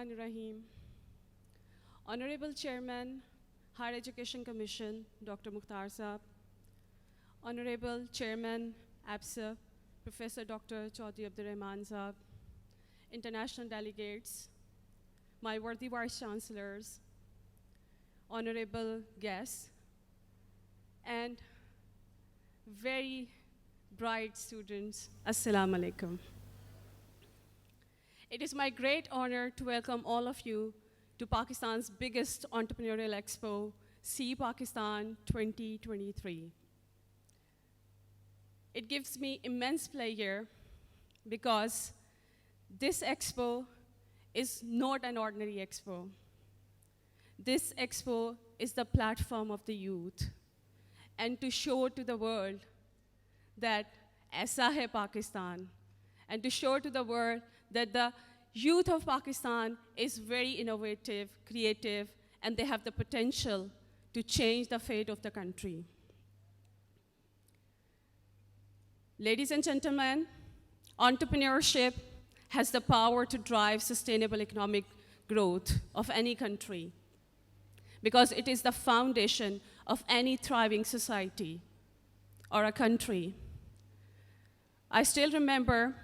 Bismillahirrahmanirrahim. Honorable Chairman, Higher Education Commission, Dr. Mukhtar Saab. Honorable Chairman, APSA, Professor Dr. Chaudhry Abdurrahman Saab. International delegates, my worthy Vice Chancellors, honorable guests, and very bright students, Assalamu alaikum. It is my great honor to welcome all of you to Pakistan's biggest entrepreneurial expo, See Pakistan 2023. It gives me immense pleasure because this expo is not an ordinary expo. This expo is the platform of the youth, and to show to the world that aisa hai Pakistan, and to show to the world that the youth of Pakistan is very innovative, creative, and they have the potential to change the fate of the country. Ladies and gentlemen, entrepreneurship has the power to drive sustainable economic growth of any country because it is the foundation of any thriving society or a country. I still remember,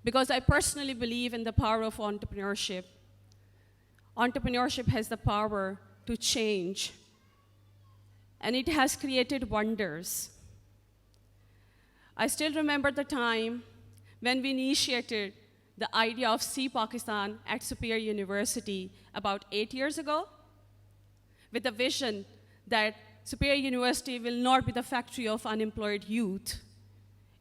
because I personally believe in the power of entrepreneurship. Entrepreneurship has the power to change, and it has created wonders. I still remember the time when we initiated the idea of See Pakistan at Superior University about 8 years ago, with the vision that Superior University will not be the factory of unemployed youth.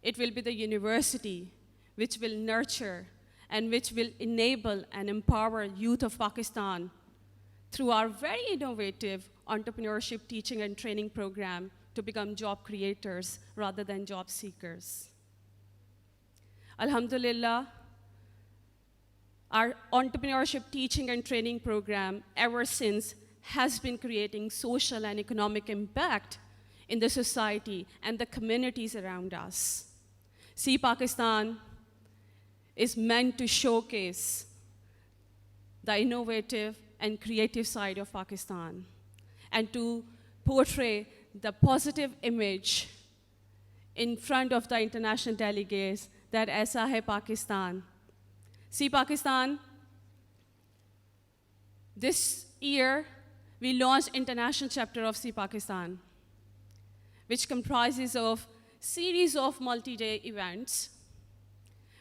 It will be the university which will nurture and which will enable and empower youth of Pakistan through our very innovative entrepreneurship teaching and training program to become job creators rather than job seekers. Alhamdulillah, our entrepreneurship teaching and training program ever since has been creating social and economic impact in the society and the communities around us. See Pakistan is meant to showcase the innovative and creative side of Pakistan and to portray the positive image in front of the international delegates that aisa hai Pakistan. See Pakistan, this year we launched international chapter of See Pakistan, which comprises of series of multi-day events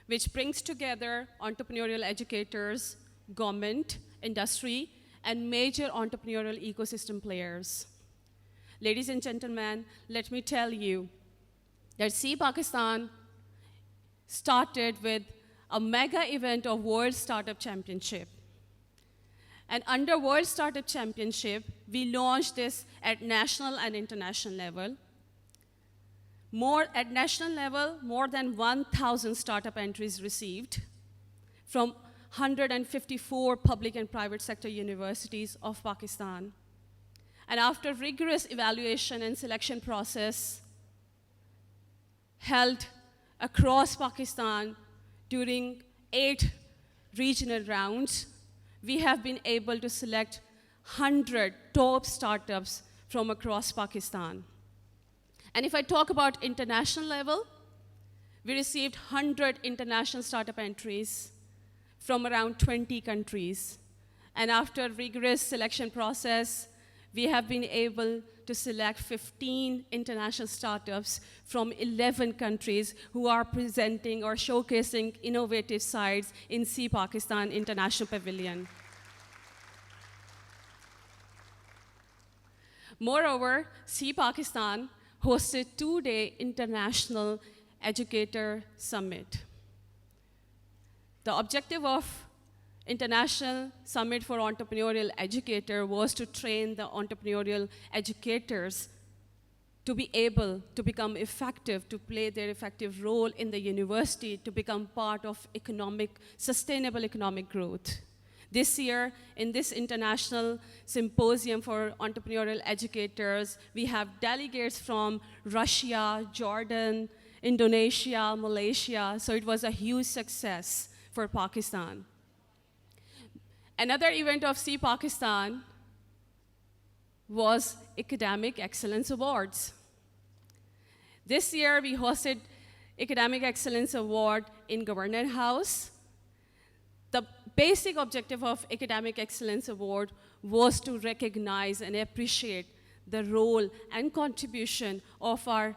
which brings together entrepreneurial educators, government, industry, and major entrepreneurial ecosystem players. Ladies and gentlemen, let me tell you that See Pakistan started with a mega event of World Startup Championship. And under World Startup Championship, we launched this at national and international level. At national level, more than 1,000 startup entries received from 154 public and private sector universities of Pakistan. And after rigorous evaluation and selection process held across Pakistan during 8 regional rounds, we have been able to select 100 top startups from across Pakistan. And if I talk about international level, we received 100 international startup entries from around 20 countries. And after rigorous selection process, we have been able to select 15 international startups from 11 countries who are presenting or showcasing innovative sides in See Pakistan International Pavilion. Moreover, See Pakistan hosted 2-day International Educator Summit. The objective of International Summit for Entrepreneurial Educator was to train the entrepreneurial educators to be able to become effective, to play their effective role in the university, to become part of sustainable economic growth. This year, in this international symposium for entrepreneurial educators, we have delegates from Russia, Jordan, Indonesia, Malaysia, so it was a huge success for Pakistan. Another event of See Pakistan was Academic Excellence Awards. This year, we hosted Academic Excellence Award in Governor House. The basic objective of Academic Excellence Award was to recognize and appreciate the role and contribution of our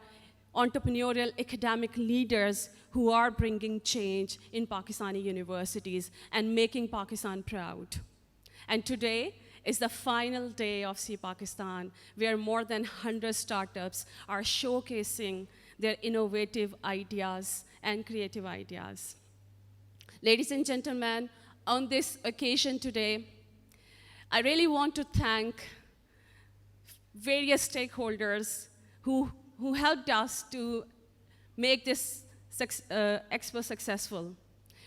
entrepreneurial academic leaders who are bringing change in Pakistani universities and making Pakistan proud. And today is the final day of See Pakistan, where more than 100 startups are showcasing their innovative ideas and creative ideas. Ladies and gentlemen, on this occasion today, I really want to thank various stakeholders who helped us to make this expo successful.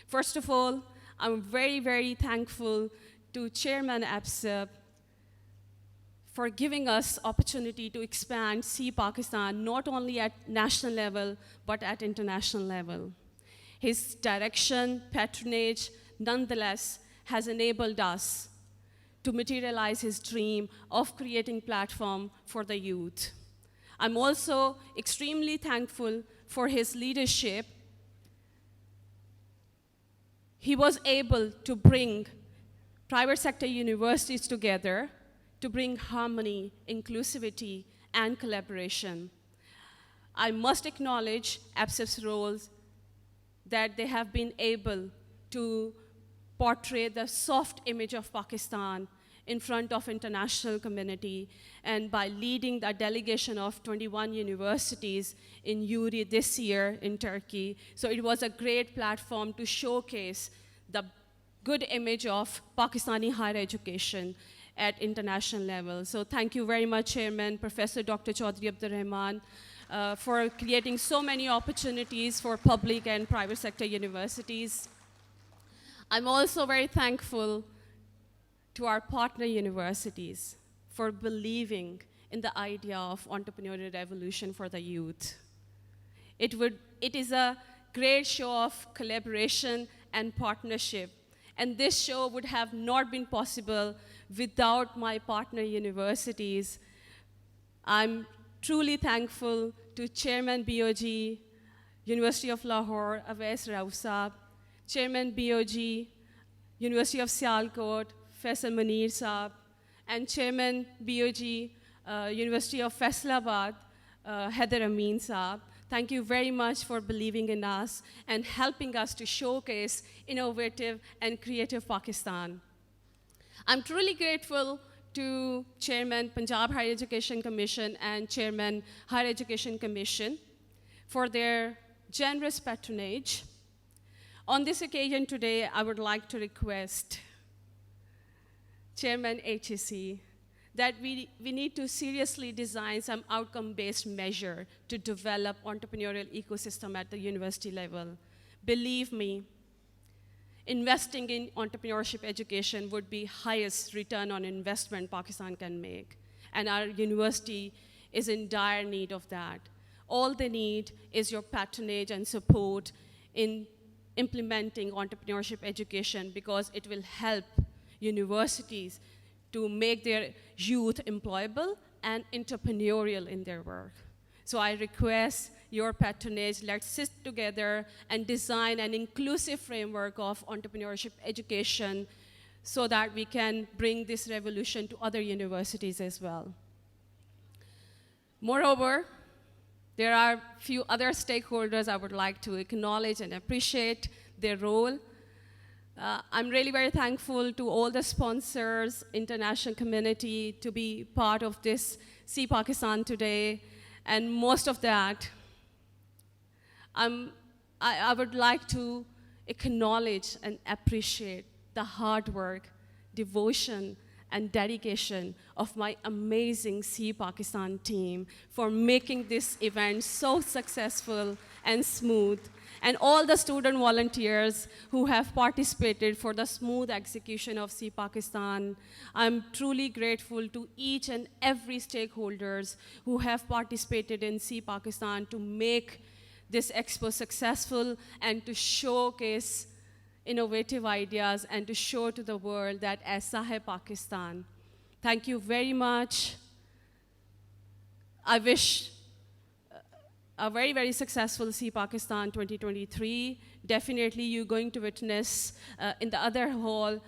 First of all, I'm very, very thankful to Chairman APSEP for giving us opportunity to expand See Pakistan not only at national level, but at international level. His direction, patronage, nonetheless, has enabled us to materialize his dream of creating platform for the youth. I'm also extremely thankful for his leadership. He was able to bring private sector universities together to bring harmony, inclusivity, and collaboration. I must acknowledge APSEP's roles that they have been able to portray the soft image of Pakistan in front of international community, and by leading the delegation of 21 universities in URI this year in Turkey. So it was a great platform to showcase the good image of Pakistani higher education at international level. So thank you very much, Chairman, Professor Dr. Chaudhry Abdur Rahman, for creating so many opportunities for public and private sector universities. I'm also very thankful to our partner universities for believing in the idea of entrepreneurial revolution for the youth. It is a great show of collaboration and partnership. And this show would have not been possible without my partner universities. I'm truly thankful to Chairman BOG, University of Lahore, Awais Rauf Saab, Chairman BOG, University of Sialkot, Faisal Munir Saab, and Chairman BOG, University of Faisalabad, Haider Amin Saab. Thank you very much for believing in us and helping us to showcase innovative and creative Pakistan. I'm truly grateful to Chairman Punjab Higher Education Commission and Chairman Higher Education Commission for their generous patronage. On this occasion today, I would like to request Chairman HEC that we need to seriously design some outcome-based measure to develop entrepreneurial ecosystem at the university level. Believe me, investing in entrepreneurship education would be highest return on investment Pakistan can make. And our university is in dire need of that. All they need is your patronage and support in implementing entrepreneurship education, because it will help universities to make their youth employable and entrepreneurial in their work. So I request your patronage. Let's sit together and design an inclusive framework of entrepreneurship education so that we can bring this revolution to other universities as well. Moreover, there are a few other stakeholders I would like to acknowledge and appreciate their role. I'm really very thankful to all the sponsors, international community, to be part of this See Pakistan today. And most of that, I would like to acknowledge and appreciate the hard work, devotion, and dedication of my amazing See Pakistan team for making this event so successful and smooth, and all the student volunteers who have participated for the smooth execution of See Pakistan. I'm truly grateful to each and every stakeholders who have participated in See Pakistan to make this expo successful and to showcase innovative ideas and to show to the world that aisa hai Pakistan. Thank you very much. I wish a very, very successful See Pakistan 2023. Definitely you're going to witness in the other hall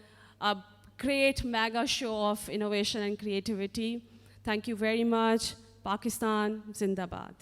a great mega show of innovation and creativity. Thank you very much. Pakistan Zindabad.